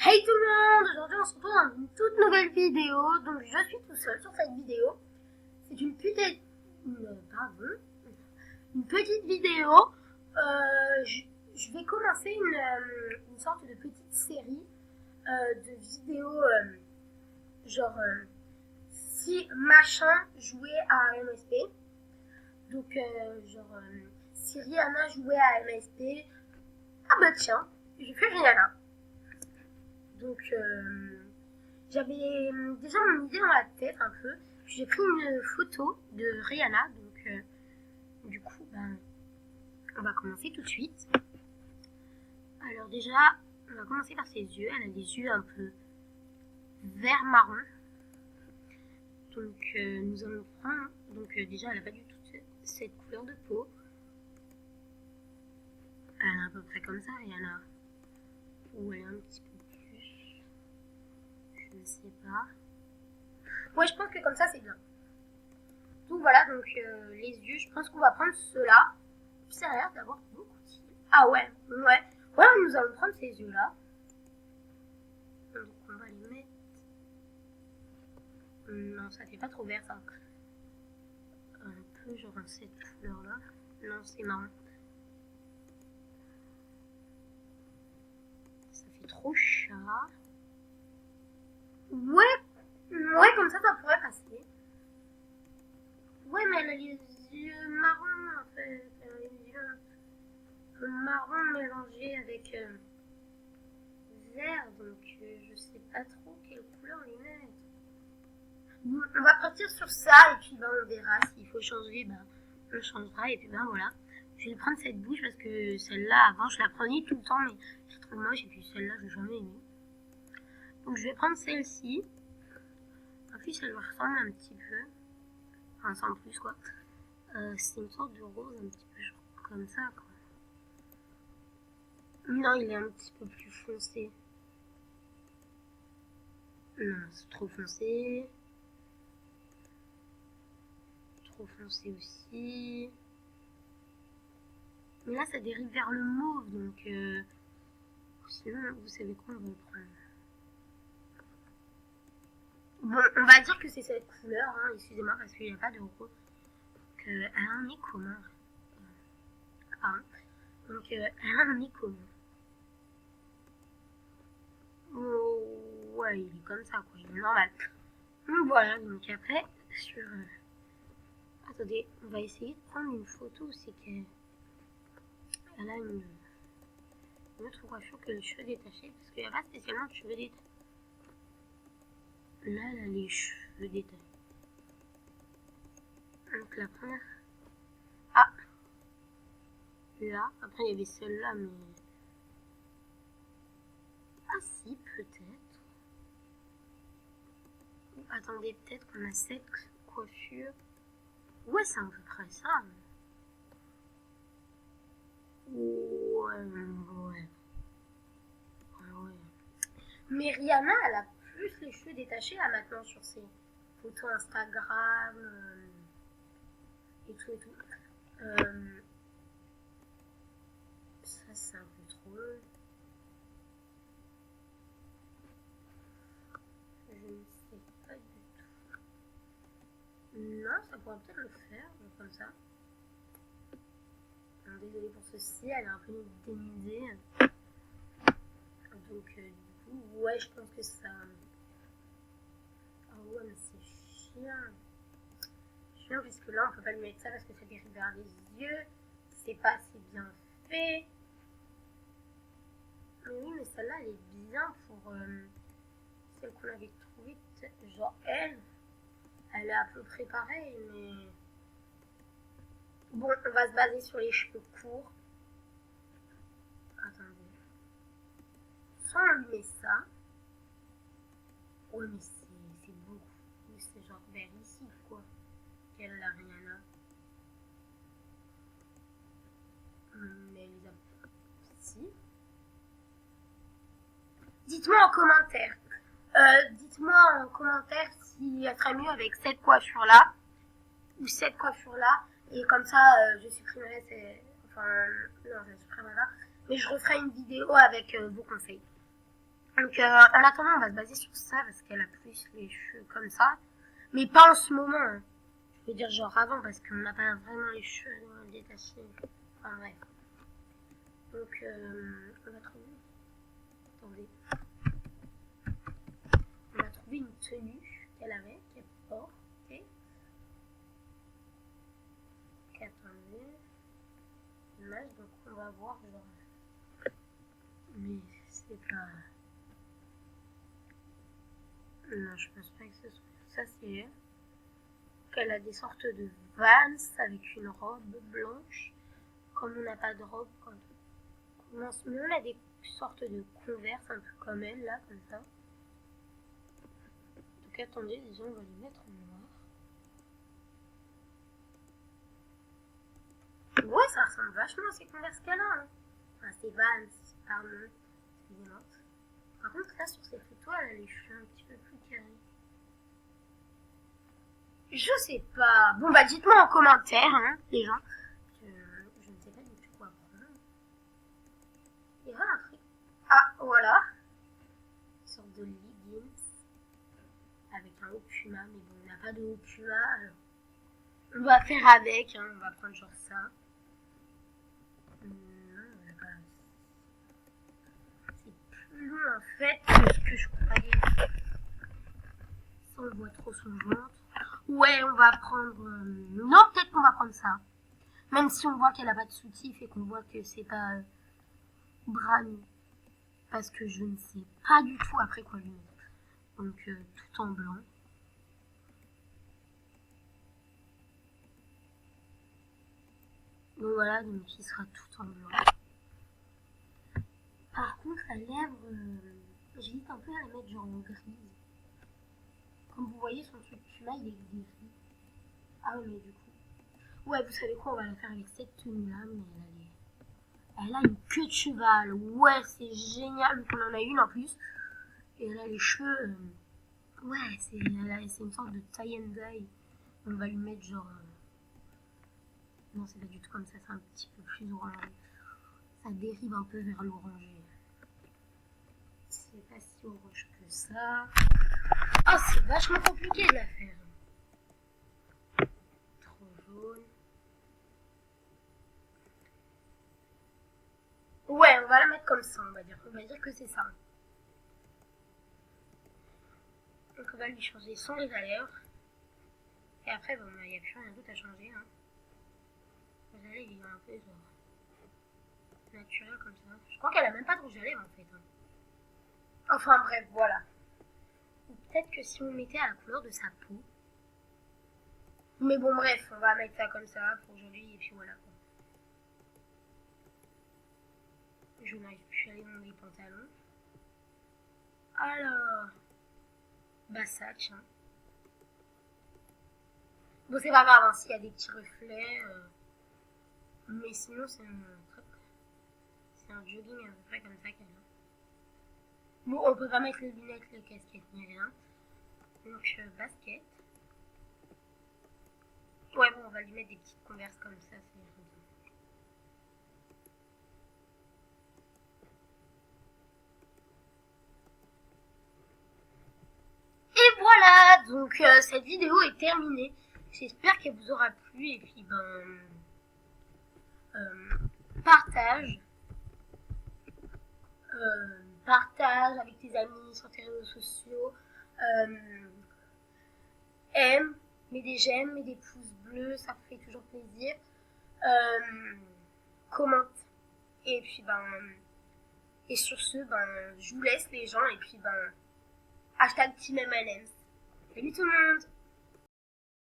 Hey tout le monde, aujourd'hui on se retrouve dans une toute nouvelle vidéo. Donc je suis tout seul sur cette vidéo. C'est une petite vidéo. Je vais commencer une sorte de petite série de vidéos si machin jouait à MSP. Donc si Rihanna jouait à MSP. Ah bah tiens, je fais Rihanna. Donc j'avais déjà mon idée dans la tête un peu. J'ai pris une photo de Rihanna. Donc du coup on va commencer tout de suite. Alors déjà on va commencer par ses yeux. Elle a des yeux un peu vert marron. Donc nous allons prendre. Donc déjà elle a pas du tout cette couleur de peau. Elle est à peu près comme ça, Rihanna. Ou elle est un petit peu plus. Je ne sais pas. Ouais, je pense que comme ça c'est bien. Donc voilà, donc les yeux, je pense qu'on va prendre ceux-là. Ça a l'air d'avoir beaucoup de cils. Ah ouais. Voilà, nous allons prendre ces yeux-là. Donc on va les mettre. Non, ça fait pas trop vert ça. Un peu genre cette couleur-là. Non, c'est marron. Ça fait trop chat. Ouais, comme ça pourrait passer. Ouais, mais elle a les yeux marrons en fait. Elle a les yeux un peu marron mélangés avec vert. Donc je sais pas trop quelle couleur les mettre. Bon, on va partir sur ça et puis on verra. S'il faut changer, on changera. Et puis voilà. Je vais prendre cette bouche parce que celle-là, avant, je la prenais tout le temps, mais je trouve moche. Et puis celle-là, je n'ai jamais aimé. Donc je vais prendre celle-ci. En plus, elle me ressemble un petit peu. Enfin, sans plus, quoi. C'est une sorte de rose un petit peu genre comme ça, quoi. Non, il est un petit peu plus foncé. Non, c'est trop foncé. Trop foncé aussi. Mais là, ça dérive vers le mauve, donc sinon, vous savez quoi, on va le prendre. Bon, on va dire que c'est cette couleur, hein, excusez-moi, parce qu'il n'y a pas de rose. Donc, elle a un nez commun. Pardon. Donc, elle a un nez commun. Oh, ouais, il est comme ça, quoi, il est normal. Donc voilà, donc après, sur... Attendez, on va essayer de prendre une photo, c'est qu'elle a une autre coiffure que les cheveux détachés, parce qu'il n'y a pas spécialement de cheveux détachés. Là, elle a les cheveux détachés. Donc la première... Ah, là, après il y avait celle-là, mais... Ah si, peut-être. Attendez, peut-être qu'on a cette coiffure. Ouais, c'est à peu près ça. Ouais. Mais Rihanna, elle a plus les cheveux détachés là maintenant sur ses photos Instagram et tout. Ça, c'est un peu trop. Je ne sais pas du tout. Non, ça pourrait peut-être le faire, comme ça. Désolée pour ceci, elle est un peu dénudée. Donc, du coup, ouais, je pense que ça. Ah ouais, mais c'est chiant. Chiant, puisque là, on peut pas lui mettre ça parce que ça dérive vers les yeux. C'est pas assez bien fait. Mais oui, mais celle-là, elle est bien pour celle qu'on avait trouvée. Genre, elle est à peu près pareille, mais. Bon, on va se baser sur les cheveux courts. Attendez. Soit on lui met ça. Ouais, mais c'est beaucoup. C'est genre vers ici, quoi. Qu'elle a rien là. Mais elle les a pas. Si. Dites-moi en commentaire. Si elle serait mieux avec cette coiffure-là. Ou cette coiffure-là. Et comme ça, je supprimerai ces... Enfin, non, je supprimerai pas. Mais je referai une vidéo avec vos conseils. Donc en attendant, on va se baser sur ça parce qu'elle a plus les cheveux comme ça. Mais pas en ce moment. Hein. Je veux dire genre avant parce qu'on n'a pas vraiment les cheveux détachés. Enfin bref. Donc on va trouver... Attendez. On a trouvé une tenue qu'elle avait, qu'elle portait. Attendez. Image, donc on va voir genre. Mais c'est pas... Non, je pense pas que ce soit... Ça c'est elle. Elle a des sortes de Vans avec une robe blanche. Comme on n'a pas de robe, quand on a des sortes de Converse un peu comme elle, là, comme ça. Donc attendez, déjà on va les mettre en noir. Ouais, ça ressemble vachement à ces Converse qu'elle a. Hein. Enfin, c'est Vans, pardon, excusez-moi. Par contre, là, sur cette photo, elle a les cheveux un petit peu plus carrés. Je sais pas. Bon, bah, dites-moi en commentaire, hein, les gens. Je ne sais pas du tout quoi prendre. Il y aura un truc. Ah, voilà. Une sorte de leggings. Avec un Okuma, mais bon, on n'a pas de Okuma, alors. On va faire avec, hein, on va prendre genre ça. C'est plus long en fait que ce que je croyais. Ça, on voit trop son ventre. Ouais, on va prendre... Non, peut-être qu'on va prendre ça. Même si on voit qu'elle a pas de soutif et qu'on voit que c'est pas Brani. Parce que je ne sais pas du tout après quoi lui mettre. Donc, tout en blanc. Donc voilà, donc il sera tout en blanc. Par contre, la lèvre, j'hésite un peu à la mettre genre en grise. Comme vous voyez, son truc là, il est gris. Ah ouais, mais du coup... Ouais, vous savez quoi, on va la faire avec cette tenue-là, mais elle a une queue de cheval. Ouais, c'est génial, donc on en a une en plus. Et elle a les cheveux... Ouais, c'est une sorte de tie and dye. On va lui mettre genre... Non, c'est pas du tout comme ça, c'est un petit peu plus orangé. Ça dérive un peu vers l'orangé. C'est pas si orange que ça. Oh, c'est vachement compliqué de la faire. Trop jaune. Ouais, on va la mettre comme ça, on va dire. On va dire que c'est ça. Donc on va lui changer son rouge à lèvres. Et après, bon, il n'y a plus rien d'autre à changer. Hein. Le rouge à lèvres, il est un peu genre naturel comme ça. Je crois qu'elle a même pas de rouge à lèvres en fait. Hein. Enfin bref, voilà. Ou peut-être que si on mettait à la couleur de sa peau. Mais bon, bref, on va mettre ça comme ça pour aujourd'hui et puis voilà quoi. Je n'arrive plus à aller dans les pantalons. Alors, bah ça, tiens. Bon, c'est pas grave hein, s'il y a des petits reflets. Mais sinon, c'est un jogging à peu près comme ça qu'elle a. Bon, on peut pas mettre les lunettes, les casquettes, ni rien. Donc, basket. Ouais, bon, on va lui mettre des petites converses comme ça, c'est bien. Et voilà, donc cette vidéo est terminée. J'espère qu'elle vous aura plu et puis ben partage avec tes amis sur tes réseaux sociaux, aime, mets des j'aime, mets des pouces bleus, ça fait toujours plaisir, commente et puis ben et sur ce ben je vous laisse les gens et puis ben hashtag Team M&M's. Salut tout le monde.